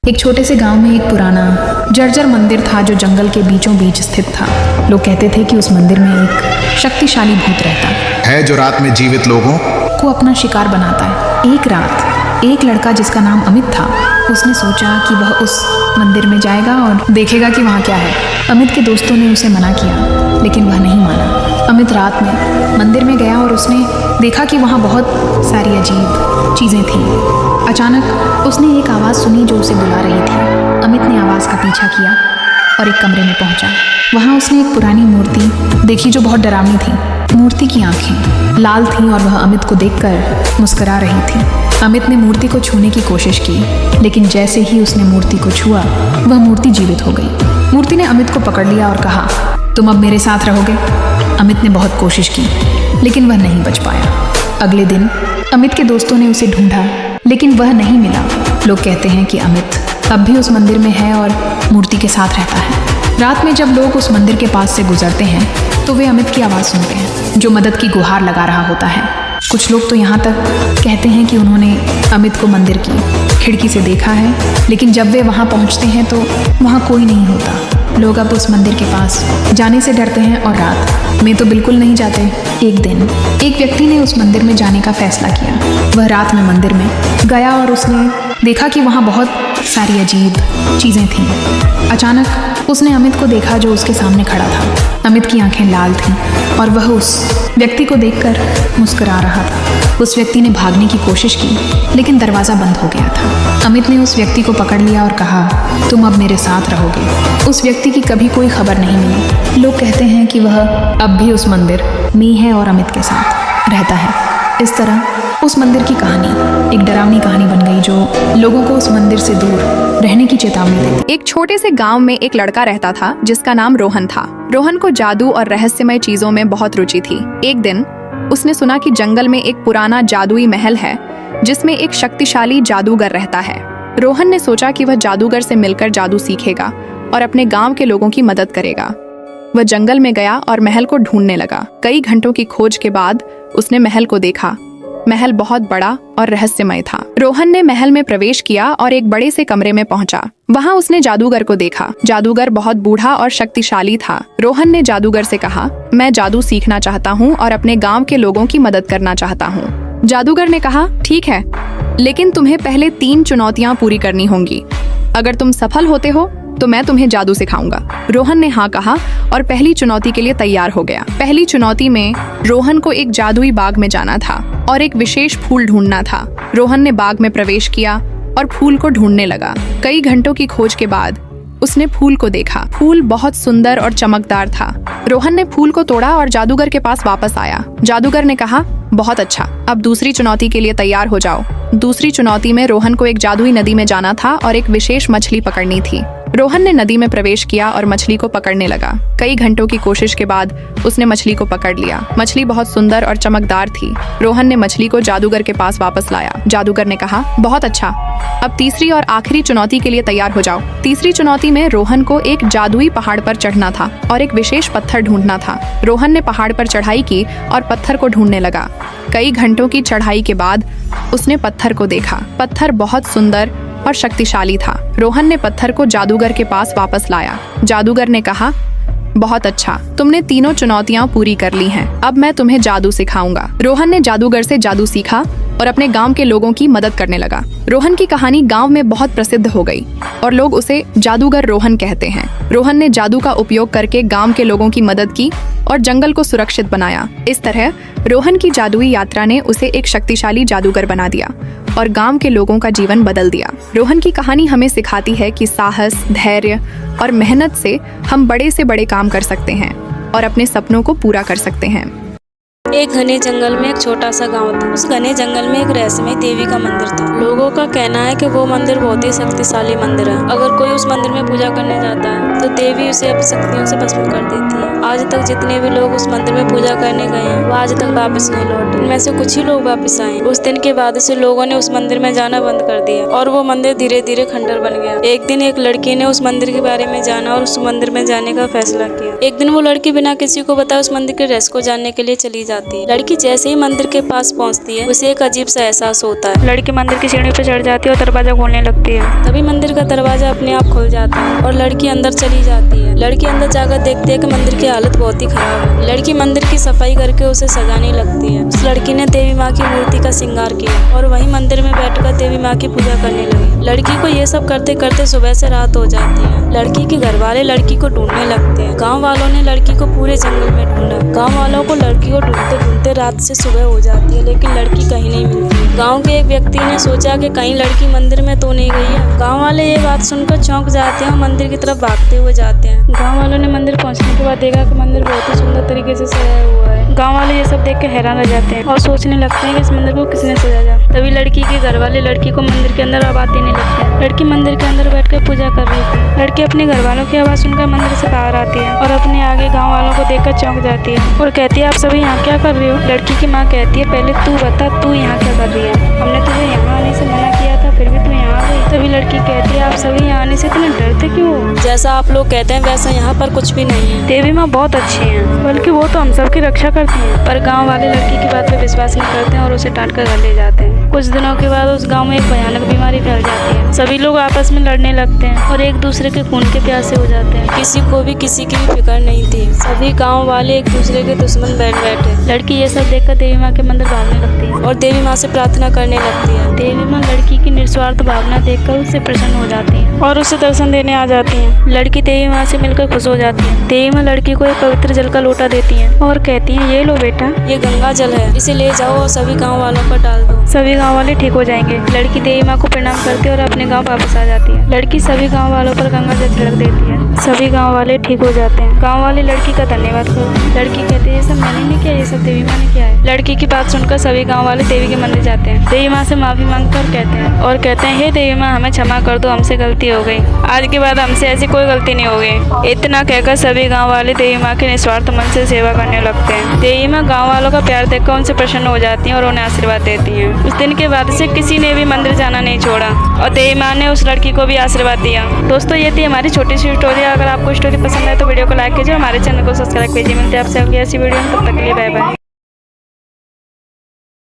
एक छोटे से गांव में एक पुराना जर्जर मंदिर था जो जंगल के बीचों बीच स्थित था। लोग कहते थे कि उस मंदिर में एक शक्तिशाली भूत रहता है जो रात में जीवित लोगों को अपना शिकार बनाता है। एक रात एक लड़का जिसका नाम अमित था, उसने सोचा कि वह उस मंदिर में जाएगा और देखेगा कि वहाँ क्या है। अमित के दोस्तों ने उसे मना किया, लेकिन वह नहीं माना। अमित रात में मंदिर में गया और उसने देखा कि वहाँ बहुत सारी अजीब चीज़ें थीं। अचानक उसने एक आवाज़ सुनी जो उसे बुला रही थी। अमित ने आवाज़ का पीछा किया और एक कमरे में पहुंचा। वहाँ उसने एक पुरानी मूर्ति देखी जो बहुत डरावनी थी। मूर्ति की आंखें लाल थीं और वह अमित को देखकर मुस्कुरा रही थी। अमित ने मूर्ति को छूने की कोशिश की, लेकिन जैसे ही उसने मूर्ति को छुआ, वह मूर्ति जीवित हो गई। मूर्ति ने अमित को पकड़ लिया और कहा, तुम अब मेरे साथ रहोगे। अमित ने बहुत कोशिश की, लेकिन वह नहीं बच पाया। अगले दिन अमित के दोस्तों ने उसे ढूंढा, लेकिन वह नहीं मिला। लोग कहते हैं कि अमित अब भी उस मंदिर में है और मूर्ति के साथ रहता है। रात में जब लोग उस मंदिर के पास से गुजरते हैं तो वे अमित की आवाज़ सुनते हैं, जो मदद की गुहार लगा रहा होता है। कुछ लोग तो यहाँ तक कहते हैं कि उन्होंने अमित को मंदिर की खिड़की से देखा है, लेकिन जब वे वहाँ पहुँचते हैं तो वहाँ कोई नहीं होता। लोग अब उस मंदिर के पास जाने से डरते हैं और रात में तो बिल्कुल नहीं जाते। एक दिन एक व्यक्ति ने उस मंदिर में जाने का फैसला किया। वह रात में मंदिर में गया और उसने देखा कि वहाँ बहुत सारी अजीब चीज़ें थीं। अचानक उसने अमित को देखा जो उसके सामने खड़ा था। अमित की आंखें लाल थीं और वह उस व्यक्ति को देखकर मुस्कुरा रहा था। उस व्यक्ति ने भागने की कोशिश की, लेकिन दरवाज़ा बंद हो गया था। अमित ने उस व्यक्ति को पकड़ लिया और कहा, तुम अब मेरे साथ रहोगे। उस व्यक्ति की कभी कोई खबर नहीं मिली। लोग कहते हैं कि वह अब भी उस मंदिर में है और अमित के साथ रहता है। इस तरह उस मंदिर की कहानी एक डरावनी कहानी बन गई जो लोगों को उस मंदिर से दूर रहने की चेतावनी देती। एक छोटे से गांव में एक लड़का रहता था जिसका नाम रोहन था। रोहन को जादू और रहस्यमय चीजों में बहुत रुचि थी। एक दिन उसने सुना कि जंगल में एक पुराना जादुई महल है जिसमें एक शक्तिशाली जादूगर रहता है। रोहन ने सोचा कि वह जादूगर से मिलकर जादू सीखेगा और अपने गांव के लोगों की मदद करेगा। वह जंगल में गया और महल को ढूंढने लगा। कई घंटों की खोज के बाद उसने महल को देखा। महल बहुत बड़ा और रहस्यमय था। रोहन ने महल में प्रवेश किया और एक बड़े से कमरे में पहुंचा। वहां उसने जादूगर को देखा। जादूगर बहुत बूढ़ा और शक्तिशाली था। रोहन ने जादूगर से कहा, मैं जादू सीखना चाहता हूं और अपने गांव के लोगों की मदद करना चाहता हूं। जादूगर ने कहा, ठीक है, लेकिन तुम्हें पहले 3 चुनौतियां पूरी करनी होंगी। अगर तुम सफल होते हो तो मैं तुम्हें जादू सिखाऊंगा। रोहन ने हाँ कहा और पहली चुनौती के लिए तैयार हो गया। पहली चुनौती में रोहन को एक जादुई बाग में जाना था और एक विशेष फूल ढूंढना था। रोहन ने बाग में प्रवेश किया और फूल को ढूंढने लगा। कई घंटों की खोज के बाद उसने फूल को देखा। फूल बहुत सुंदर और चमकदार था। रोहन ने फूल को तोड़ा और जादूगर के पास वापस आया। जादूगर ने कहा, बहुत अच्छा, अब दूसरी चुनौती के लिए तैयार हो जाओ। दूसरी चुनौती में रोहन को एक जादुई नदी में जाना था और एक विशेष मछली पकड़नी थी। रोहन ने नदी में प्रवेश किया और मछली को पकड़ने लगा। कई घंटों की कोशिश के बाद उसने मछली को पकड़ लिया। मछली बहुत सुंदर और चमकदार थी। रोहन ने मछली को जादूगर के पास वापस लाया। जादूगर ने कहा, बहुत अच्छा, अब तीसरी और आखिरी चुनौती के लिए तैयार हो जाओ। तीसरी चुनौती में रोहन को एक जादुई पहाड़ पर चढ़ना था और एक विशेष पत्थर ढूंढना था। रोहन ने पहाड़ पर चढ़ाई की और पत्थर को ढूंढने लगा। कई घंटों की चढ़ाई के बाद उसने पत्थर को देखा। पत्थर बहुत सुंदर और शक्तिशाली था। रोहन ने पत्थर को जादूगर के पास वापस लाया। जादूगर ने कहा, बहुत अच्छा, तुमने तीनों चुनौतियां पूरी कर ली हैं। अब मैं तुम्हें जादू सिखाऊंगा। रोहन ने जादूगर से जादू सीखा और अपने गांव के लोगों की मदद करने लगा। रोहन की कहानी गांव में बहुत प्रसिद्ध हो गई और लोग उसे जादूगर रोहन कहते हैं। रोहन ने जादू का उपयोग करके गांव के लोगों की मदद की और जंगल को सुरक्षित बनाया। इस तरह रोहन की जादुई यात्रा ने उसे एक शक्तिशाली जादूगर बना दिया और गांव के लोगों का जीवन बदल दिया। रोहन की कहानी हमें सिखाती है कि साहस, धैर्य और मेहनत से हम बड़े से बड़े काम कर सकते हैं और अपने सपनों को पूरा कर सकते हैं। एक घने जंगल में एक छोटा सा गांव था। उस घने जंगल में एक रहस्यमय देवी का मंदिर था। लोगों का कहना है कि वो मंदिर बहुत ही शक्तिशाली मंदिर है। अगर कोई उस मंदिर में पूजा करने जाता है तो देवी उसे अपनी शक्तियों से भस्म कर देती है। आज तक जितने भी लोग उस मंदिर में पूजा करने गए हैं वो आज तक वापस नहीं लौटे। उनमें से कुछ ही लोग वापस आए। उस दिन के बाद से लोगों ने उस मंदिर में जाना बंद कर दिया और वो मंदिर धीरे धीरे खंडर बन गया। एक दिन एक लड़की ने उस मंदिर के बारे में जाना और उस मंदिर में जाने का फैसला किया। एक दिन वो लड़की बिना किसी को बताए उस मंदिर के रहस्य को जानने के लिए चली जाती जाती है। लड़की जैसे ही मंदिर के पास पहुंचती है उसे एक अजीब सा एहसास होता है। लड़की मंदिर की सीढ़ी पर चढ़ जाती है और दरवाजा खोलने लगती है। तभी मंदिर का दरवाजा अपने आप खुल जाता है और लड़की अंदर चली जाती है। लड़की अंदर जाकर देखती है कि मंदिर की हालत बहुत ही खराब है। लड़की मंदिर की सफाई करके उसे सजाने लगती है। उस लड़की ने देवी माँ की मूर्ति का श्रृंगार किया और वहीं मंदिर में बैठकर देवी माँ की पूजा करने लगी। लड़की को ये सब करते करते सुबह से रात हो जाती है। लड़की के घर वाले लड़की को ढूंढने लगते हैं। गाँव वालों ने लड़की को पूरे जंगल में ढूंढा। गाँव वालों को लड़की को ढूंढते ढूंढते रात से सुबह हो जाती है, लेकिन लड़की कहीं नहीं मिलती। गाँव के एक व्यक्ति ने सोचा कि कहीं लड़की मंदिर में तो नहीं गई है। गाँव वाले ये बात सुनकर चौंक जाते हैं और मंदिर की तरफ भागते हुए जाते हैं। गाँव वालों ने मंदिर पहुंचने के बाद देखा कि मंदिर बहुत ही सुंदर तरीके से सजाया हुआ है। गाँव वाले ये सब देख के हैरान रह जाते हैं और सोचने लगते हैं कि इस मंदिर को किसने सजाया। तभी लड़की के घर वाले लड़की को मंदिर के अंदर आवाज देने लगते हैं। लड़की मंदिर के अंदर बैठकर पूजा कर रही थी। लड़की अपने घर वालों की आवाज सुनकर मंदिर से बाहर आती है और अपने आगे गाँव वालों को देखकर चौंक जाती है और कहती है, आप सभी यहाँ क्या कर रहे हो? लड़की की माँ कहती है, पहले तू बता, तू यहाँ क्या कर रही है? हमने तुझे यहाँ आने से मना किया था, फिर भी तू यहाँ आ गई। तभी लड़की कहती है, आप सभी यहाँ आने से इतने डरते क्यों हो? जैसा आप लोग कहते हैं वैसा यहाँ पर कुछ भी नहीं है। देवी माँ बहुत अच्छी हैं, बल्कि वो तो हम सबकी रक्षा करती हैं। पर गांव वाले लड़की की बात पे विश्वास नहीं करते हैं और उसे डांट कर घर ले जाते हैं। कुछ दिनों के बाद उस गांव में एक भयानक बीमारी फैल जाती है। सभी लोग आपस में लड़ने लगते हैं और एक दूसरे के खून के प्यासे हो जाते हैं। किसी को भी किसी की भी फिक्र नहीं थी। सभी गाँव वाले एक दूसरे के दुश्मन बैठ बैठे। लड़की ये सब देखकर देवी माँ के मंदिर भागने लगती है और देवी माँ से प्रार्थना करने लगती है। देवी माँ लड़की की निस्वार्थ भावना देखकर उससे प्रसन्न हो जाती है और उसे दर्शन देने आ जाती है। लड़की देवी माँ से मिलकर खुश हो जाती है। देवी माँ लड़की को एक पवित्र जल का लोटा देती है और कहती है, ये लो बेटा, ये गंगा जल है, इसे ले जाओ और सभी गाँव वालों पर डाल दो। सभी गाँव वाले ठीक हो जाएंगे। लड़की देवी माँ को प्रणाम करती है और अपने गाँव वापस आ जाती है। लड़की सभी गाँव वालों पर गंगा जल छिड़क देती है। सभी गाँव वाले ठीक हो जाते हैं। गाँव वाले लड़की का धन्यवाद करते हैं। लड़की कहती है, ये सब मैंने नहीं किया, ये सब देवी माँ ने किया है। लड़की की बात सुनकर सभी गाँव वाले देवी के मंदिर जाते हैं। देवी माँ से माफी मांगकर कहते हैं, हे देवी माँ, हमें क्षमा कर दो, हमसे गलती हो गई। आज के बाद हमसे ऐसी कोई गलती नहीं होगी। इतना कहकर सभी गाँव वाले देवी माँ के निस्वार्थ मन से सेवा करने लगते हैं। देवी माँ गाँव वालों का प्यार देखकर उनसे प्रसन्न हो जाती हैं और उन्हें आशीर्वाद देती हैं। उस दिन के बाद से किसी ने भी मंदिर जाना नहीं छोड़ा और देवी माँ ने उस लड़की को भी आशीर्वाद दिया। दोस्तों, ये थी हमारी छोटी सी स्टोरी। अगर आपको स्टोरी पसंद आए तो वीडियो को लाइक कीजिए और हमारे चैनल को सब्सक्राइब कीजिए। मिलते हैं आपसे अगली ऐसी वीडियो में, तब तक के लिए बाय बाय।